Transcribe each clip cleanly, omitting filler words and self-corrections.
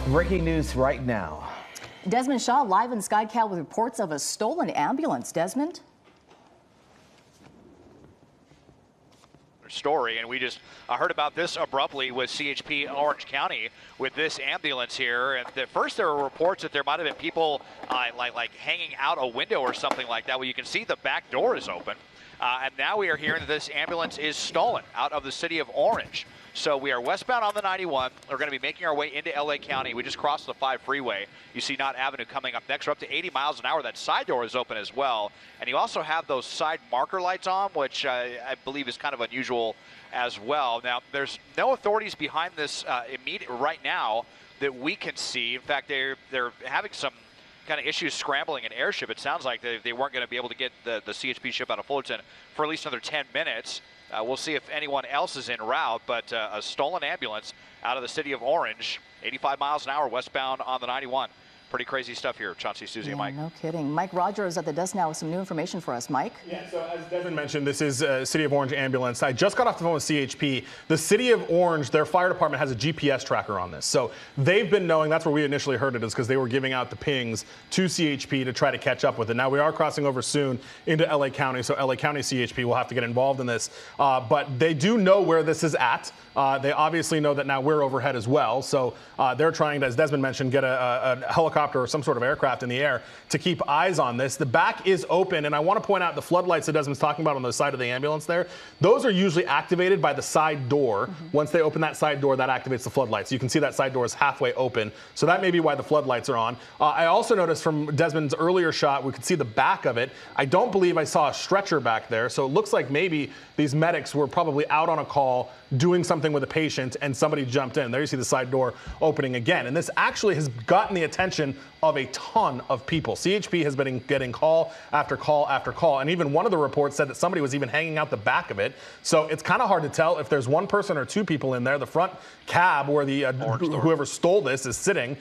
Breaking news right now. Desmond Shaw live in SkyCal with reports of a stolen ambulance. Desmond? Story, and we just heard about this abruptly with CHP Orange County with this ambulance here. And at first there were reports that there might have been people like hanging out a window or something like that. Well, you can see the back door is open. And now we are hearing that this ambulance is stolen out of the city of Orange. So we are westbound on the 91. We're going to be making our way into LA County. We just crossed the 5 freeway. You see Knott Avenue coming up next. We're up to 80 miles an hour. That side door is open as well. And you also have those side marker lights on, which I believe is kind of unusual as well. Now, there's no authorities behind this right now that we can see. In fact, they're having some kind of issues scrambling an airship. It sounds like they weren't going to be able to get the CHP ship out of Fullerton for at least another 10 minutes. We'll see if anyone else is en route, but a stolen ambulance out of the city of Orange, 85 miles an hour westbound on the 91. Pretty crazy stuff here, Chauncey, Susie, and Mike. No kidding. Mike Rogers at the desk now with some new information for us. Mike? Yeah, so as Desmond mentioned, this is City of Orange ambulance. I just got off the phone with CHP. The City of Orange, their fire department has a GPS tracker on this. So they've been knowing, that's where we initially heard it, is because they were giving out the pings to CHP to try to catch up with it. Now we are crossing over soon into LA County, so LA County CHP will have to get involved in this. But they do know where this is at. They obviously know that now we're overhead as well. So they're trying to, as Desmond mentioned, get a helicopter or some sort of aircraft in the air to keep eyes on this. The back is open, and I want to point out the floodlights that Desmond's talking about on the side of the ambulance there. Those are usually activated by the side door. Once they open that side door, that activates the floodlights. You can see that side door is halfway open, so that may be why the floodlights are on. I also noticed from Desmond's earlier shot, we could see the back of it. I don't believe I saw a stretcher back there, so it looks like maybe these medics were probably out on a call doing something with a patient and somebody jumped in. There you see the side door opening again. And this actually has gotten the attention of a ton of people. CHP has been getting call after call after call. And even one of the reports said that somebody was even hanging out the back of it. So it's kind of hard to tell if there's one person or two people in there. The front cab where the whoever stole this is sitting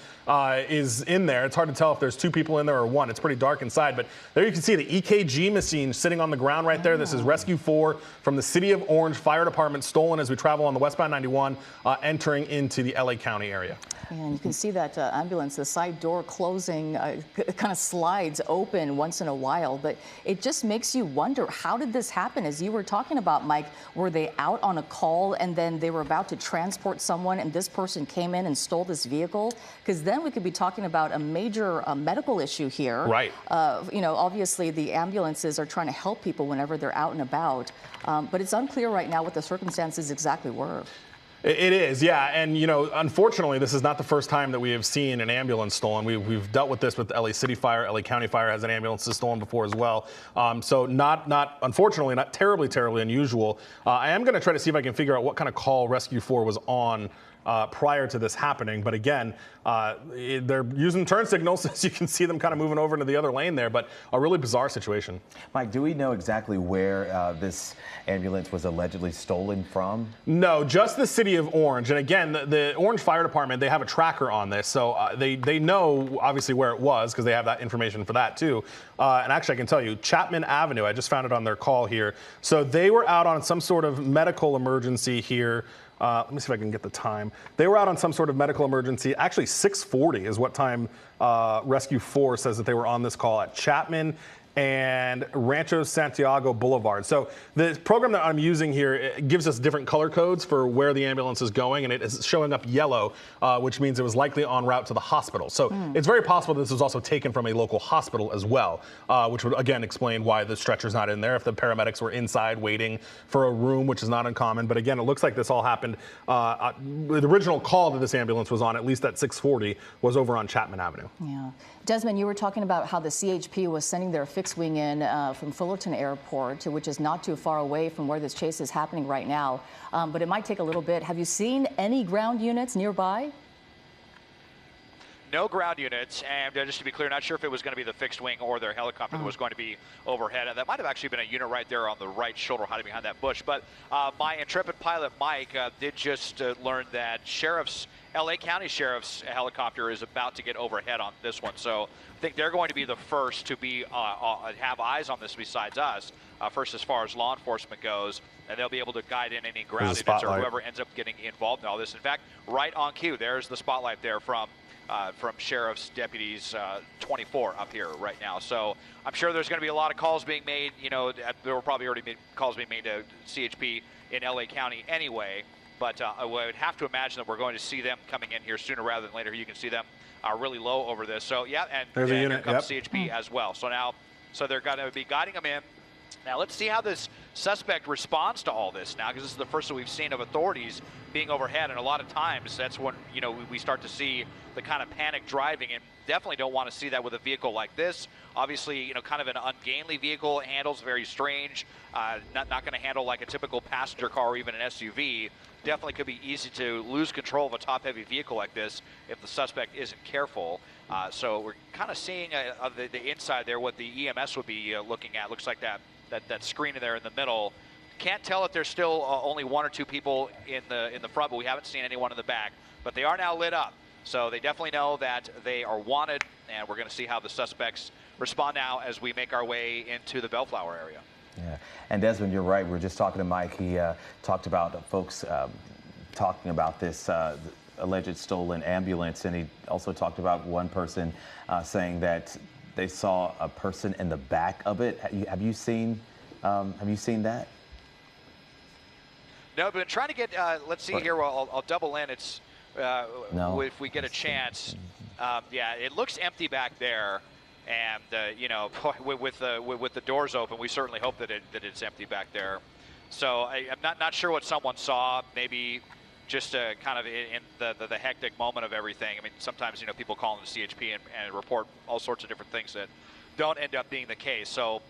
is in there. It's hard to tell if there's two people in there or one. It's pretty dark inside. But there you can see the EKG machine sitting on the ground right there. This is Rescue 4 from the City of Orange Fire Department, stolen as we travel on the westbound 91 entering into the LA County area. And you can see that ambulance, the side door closing, kind of slides open once in a while. But it just makes you wonder, how did this happen? As you were talking about, Mike, were they out on a call and then they were about to transport someone and this person came in and stole this vehicle? Because then we could be talking about a major medical issue here. Right. You know, obviously the ambulances are trying to help people whenever they're out and about. But it's unclear right now what the circumstances exactly were. It is, yeah. And, you know, unfortunately, this is not the first time that we have seen an ambulance stolen. We've dealt with this with LA City Fire. LA County Fire has an ambulance stolen before as well. So unfortunately, not terribly unusual. I am going to try to see if I can figure out what kind of call Rescue 4 was on prior to this happening. But again, they're using turn signals, as you can see them kind of moving over into the other lane there, but a really bizarre situation. Mike, do we know exactly where this ambulance was allegedly stolen from? No, just the City of Orange. And again, the Orange Fire Department, they have a tracker on this, so they know obviously where it was because they have that information for that too. And actually, I can tell you, Chapman Avenue, I just found it on their call here. So they were out on some sort of medical emergency here. Let me see if I can get the time. They were out on some sort of medical emergency. Actually, 6:40 is what time Rescue 4 says that they were on this call at Chapman and Rancho Santiago Boulevard. So the program that I'm using here, it gives us different color codes for where the ambulance is going, and it is showing up yellow, which means it was likely en route to the hospital. So it's very possible this was also taken from a local hospital as well, which would again explain why the stretcher's not in there if the paramedics were inside waiting for a room, which is not uncommon. But again, it looks like this all happened. The original call that this ambulance was on, at least at 6:40, was over on Chapman Avenue. Yeah. Desmond, you were talking about how the CHP was sending their fixed wing in from Fullerton Airport, which is not too far away from where this chase is happening right now. But it might take a little bit. Have you seen any ground units nearby? No ground units, and just to be clear, not sure if it was going to be the fixed wing or their helicopter that was going to be overhead. And that might have actually been a unit right there on the right shoulder hiding behind that bush. But my intrepid pilot, Mike, did just learn that LA County Sheriff's helicopter is about to get overhead on this one. So I think they're going to be the first to be have eyes on this besides us. first as far as law enforcement goes, and they'll be able to guide in any ground units or spotlight. whoever ends up getting involved in all this. In fact, right on cue, there's the spotlight there from Sheriff's Deputies 24 up here right now. So I'm sure there's going to be a lot of calls being made. There will probably already be calls being made to CHP in LA County anyway. But I would have to imagine that we're going to see them coming in here sooner rather than later. You can see them really low over this. So yeah, and There's a here unit, comes CHP as well. So they're going to be guiding them in. Now let's see how this suspect responds to all this now, because this is the first that we've seen of authorities being overhead, and a lot of times that's when we start to see the kind of panic driving, and definitely don't want to see that with a vehicle like this. Obviously, kind of an ungainly vehicle, handles very strange, not going to handle like a typical passenger car or even an SUV. Definitely could be easy to lose control of a top-heavy vehicle like this if the suspect isn't careful. So we're kind of seeing the inside there, what the EMS would be looking at. Looks like that screen in there in the middle. Can't tell if there's still only one or two people in the front, but we haven't seen anyone in the back. But they are now lit up, so they definitely know that they are wanted, and we're going to see how the suspects respond now as we make our way into the Bellflower area. Yeah, and Desmond, you're right. We were just talking to Mike. He talked about folks talking about this alleged stolen ambulance, and he also talked about one person saying that they saw a person in the back of it. Have you seen that? No, but trying to get. Let's see here. Well, I'll double in. It's No. if we get a chance. Yeah, it looks empty back there. And with the doors open, we certainly hope that it's empty back there. So I'm not sure what someone saw. Maybe just kind of in the hectic moment of everything. I mean, sometimes people call in the CHP and report all sorts of different things that don't end up being the case. So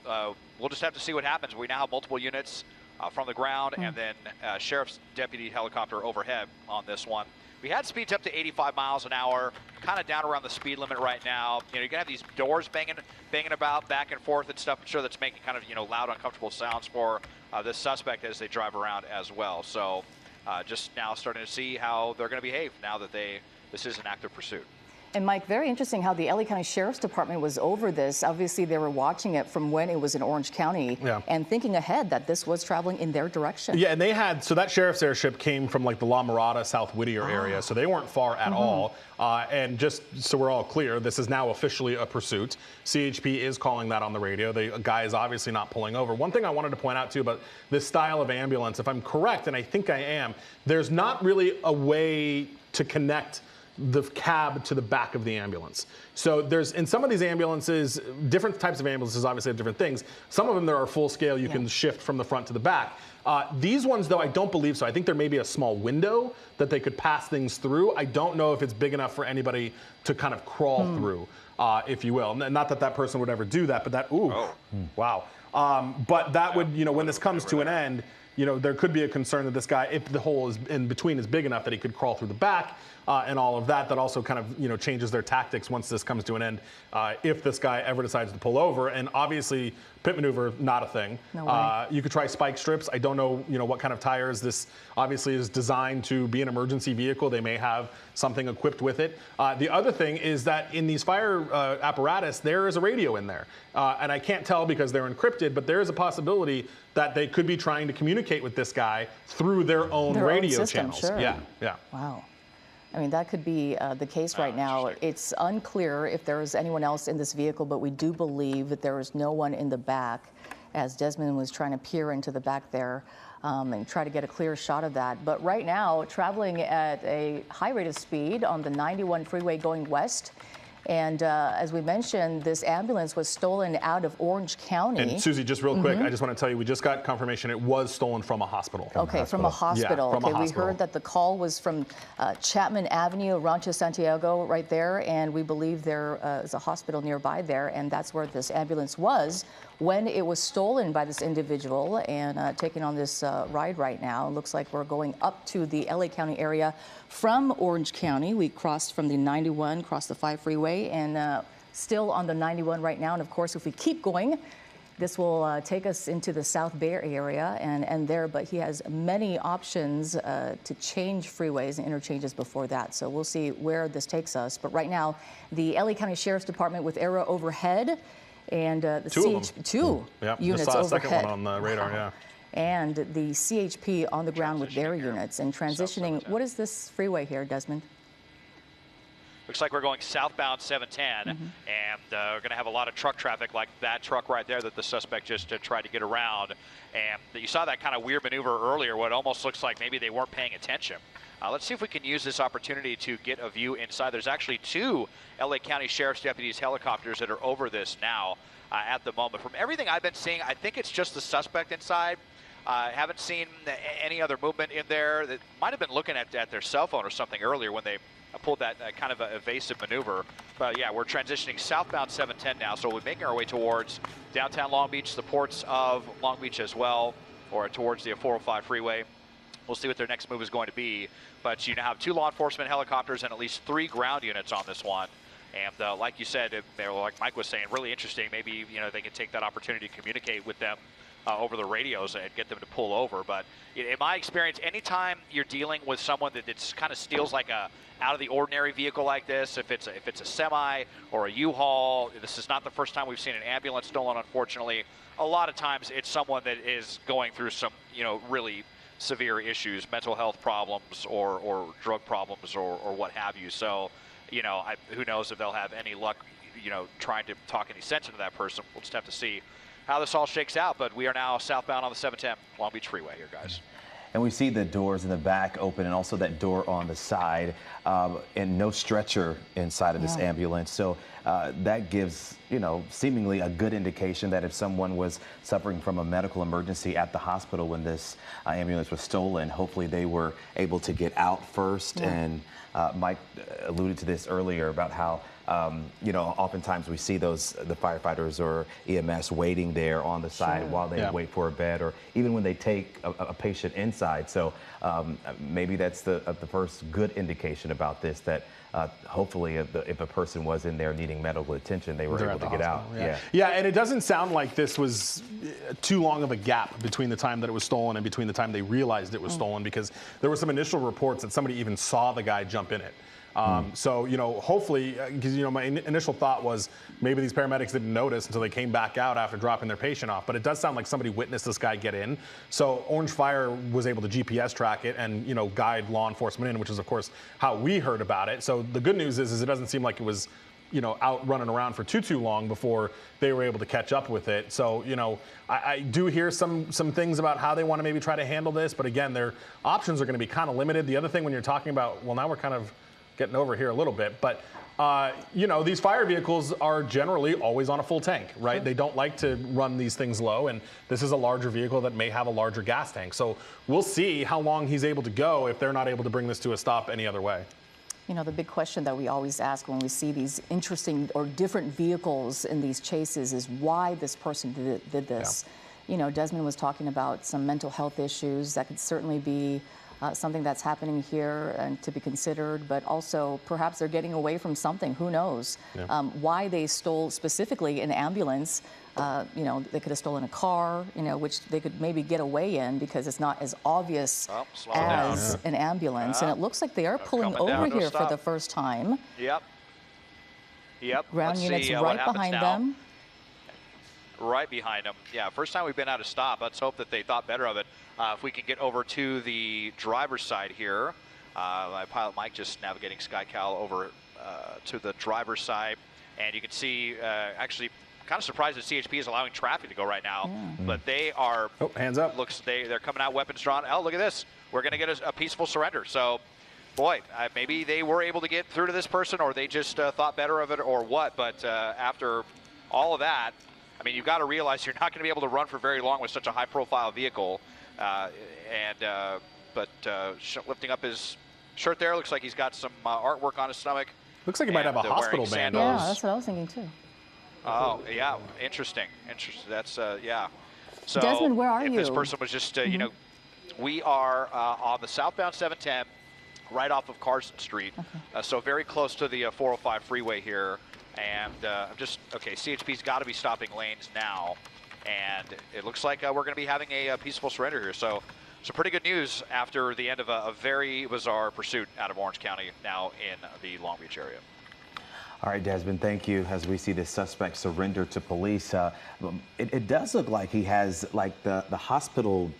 we'll just have to see what happens. We now have multiple units from the ground, and then sheriff's deputy helicopter overhead on this one. We had speeds up to 85 miles an hour, kind of down around the speed limit right now. You're gonna have these doors banging about back and forth and stuff. I'm sure that's making kind of loud, uncomfortable sounds for this suspect as they drive around as well. So just now starting to see how they're going to behave now that this is an active pursuit. And Mike, very interesting how the LA County Sheriff's Department was over this. Obviously, they were watching it from when it was in Orange County and thinking ahead that this was traveling in their direction. Yeah, and they had, so that sheriff's airship came from like the La Mirada, South Whittier area, so they weren't far at all. And just so we're all clear, this is now officially a pursuit. CHP is calling that on the radio. The guy is obviously not pulling over. One thing I wanted to point out too about this style of ambulance, if I'm correct, and I think I am, there's not really a way to connect the cab to the back of the ambulance. So there's, in some of these ambulances, different types of ambulances obviously have different things. Some of them, there are full scale, you can shift from the front to the back. These ones, though, I don't believe so. I think there may be a small window that they could pass things through. I don't know if it's big enough for anybody to kind of crawl through, if you will. Not that that person would ever do that, but that, wow. But that would, when this comes to an end, there could be a concern that this guy, if the hole is in between is big enough that he could crawl through the back and all of that, that also kind of, changes their tactics once this comes to an end, if this guy ever decides to pull over. And obviously, pit maneuver, not a thing. No way. You could try spike strips. I don't know, what kind of tires. This obviously is designed to be an emergency vehicle. They may have something equipped with it. The other thing is that in these fire apparatus, there is a radio in there. And I can't tell because they're encrypted, but there is a possibility that they could be trying to communicate with this guy through their own radio system, channels. sure. Yeah. Wow. I mean, that could be the case right now. It's unclear if there is anyone else in this vehicle, but we do believe that there is no one in the back, as Desmond was trying to peer into the back there and try to get a clear shot of that. But right now, traveling at a high rate of speed on the 91 freeway going west. And as we mentioned, this ambulance was stolen out of Orange County. And Susie, just real quick, I just want to tell you, we just got confirmation it was stolen from a hospital. Okay, from a hospital. Yeah, from a hospital. We heard that the call was from Chapman Avenue, Rancho Santiago, right there, and we believe there is a hospital nearby there, and that's where this ambulance was when it was stolen by this individual and taken on this ride right now. It looks like we're going up to the LA County area from Orange County. We crossed from the 91, crossed the 5 freeway, and still on the 91 right now. And of course, if we keep going, this will take us into the South Bay Area and there, but he has many options to change freeways and interchanges before that. So we'll see where this takes us. But right now, the LA County Sheriff's Department with Aero overhead And the Two of them. two Yep. units Just saw a overhead. second one on the radar, yeah. And the CHP on the ground with their Transitioning here. units and transitioning. South What is this freeway here, Desmond? Looks like we're going southbound 710, and we're going to have a lot of truck traffic like that truck right there that the suspect just tried to get around. And you saw that kind of weird maneuver earlier, what almost looks like maybe they weren't paying attention. Let's see if we can use this opportunity to get a view inside. There's actually 2 LA County Sheriff's Deputies helicopters that are over this now at the moment. From everything I've been seeing, I think it's just the suspect inside. Haven't seen any other movement in there. That might have been looking at their cell phone or something earlier when they pulled that kind of evasive maneuver. But yeah, we're transitioning southbound 710 now, so we're making our way towards downtown Long Beach, the ports of Long Beach as well, or towards the 405 freeway. We'll see what their next move is going to be. But you now have 2 law enforcement helicopters and at least 3 ground units on this one. And like you said, like Mike was saying, really interesting. Maybe they can take that opportunity to communicate with them over the radios and get them to pull over. But in my experience, anytime you're dealing with someone that kind of steals like a out of the ordinary vehicle like this, if it's a semi or a U-Haul, this is not the first time we've seen an ambulance stolen, unfortunately. A lot of times it's someone that is going through some, really severe issues, mental health problems or drug problems or what have you. So, who knows if they'll have any luck, trying to talk any sense into that person. We'll just have to see how this all shakes out. But we are now southbound on the 710 Long Beach Freeway here, guys. And we see the doors in the back open and also that door on the side, and no stretcher inside of this ambulance. So that gives, seemingly a good indication that if someone was suffering from a medical emergency at the hospital when this ambulance was stolen, hopefully they were able to get out first. And Mike alluded to this earlier about how oftentimes we see the firefighters or EMS waiting there on the side while they wait for a bed, or even when they take a patient inside. So maybe that's the first good indication about this, that hopefully if a person was in there needing medical attention, they were able to get out. Yeah, and it doesn't sound like this was too long of a gap between the time that it was stolen and between the time they realized it was stolen, because there were some initial reports that somebody even saw the guy jump in it. So, hopefully, because, my initial thought was maybe these paramedics didn't notice until they came back out after dropping their patient off. But it does sound like somebody witnessed this guy get in. So Orange Fire was able to GPS track it and, guide law enforcement in, which is, of course, how we heard about it. So the good news is it doesn't seem like it was, out running around for too long before they were able to catch up with it. So, I do hear some things about how they want to maybe try to handle this. But again, their options are going to be kind of limited. The other thing when you're talking about, well, now we're kind of getting over here a little bit, but these fire vehicles are generally always on a full tank, right? They don't like to run these things low, and this is a larger vehicle that may have a larger gas tank. So we'll see how long he's able to go if they're not able to bring this to a stop any other way. The big question that we always ask when we see these interesting or different vehicles in these chases is why this person did this. Desmond was talking about some mental health issues. That could certainly be something that's happening here and to be considered, but also perhaps they're getting away from something. Who knows? Why they stole specifically an ambulance? They could have stolen a car, which they could maybe get away in because it's not as obvious as an ambulance. And it looks like they are pulling over here for the first time. Yep. Ground units right behind them. Right behind them. Yeah, first time we've been out of stop. Let's hope that they thought better of it. If we can get over to the driver's side here. My pilot Mike just navigating SkyCal over to the driver's side. And you can see, actually, kind of surprised that CHP is allowing traffic to go right now. But they are, hands up. They're coming out weapons drawn. Oh, look at this. We're going to get a peaceful surrender. So, boy, maybe they were able to get through to this person, or they just thought better of it, or what. But after all of that, I mean, you've got to realize you're not going to be able to run for very long with such a high-profile vehicle. Lifting up his shirt there, looks like he's got some artwork on his stomach. Looks like he might have a hospital band on. Yeah, that's what I was thinking too. Oh, yeah, interesting. That's yeah. So Desmond, where are if you? This person was just, we are on the southbound 710, right off of Carson Street. So very close to the 405 freeway here. And CHP's got to be stopping lanes now. And it looks like we're going to be having a peaceful surrender here. So some pretty good news after the end of a very bizarre pursuit out of Orange County now in the Long Beach area. All right, Desmond, thank you. As we see this suspect surrender to police, it does look like he has like the hospital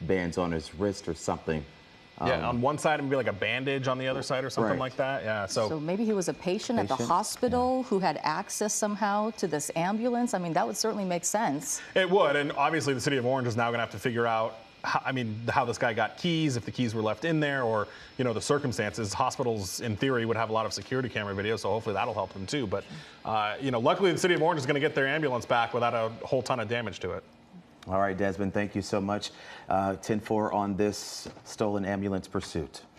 bands on his wrist or something. Yeah, on one side, maybe like a bandage on the other side or something Right. like that. Yeah, So maybe he was a patient at the Patient? hospital who had access somehow to this ambulance. I mean, that would certainly make sense. it would. And obviously, the city of Orange is now going to have to figure out, how this guy got keys, if the keys were left in there, or, the circumstances. Hospitals, in theory, would have a lot of security camera video, so hopefully that'll help them too. But, luckily, the city of Orange is going to get their ambulance back without a whole ton of damage to it. All right, Desmond, thank you so much. 10-4 on this stolen ambulance pursuit.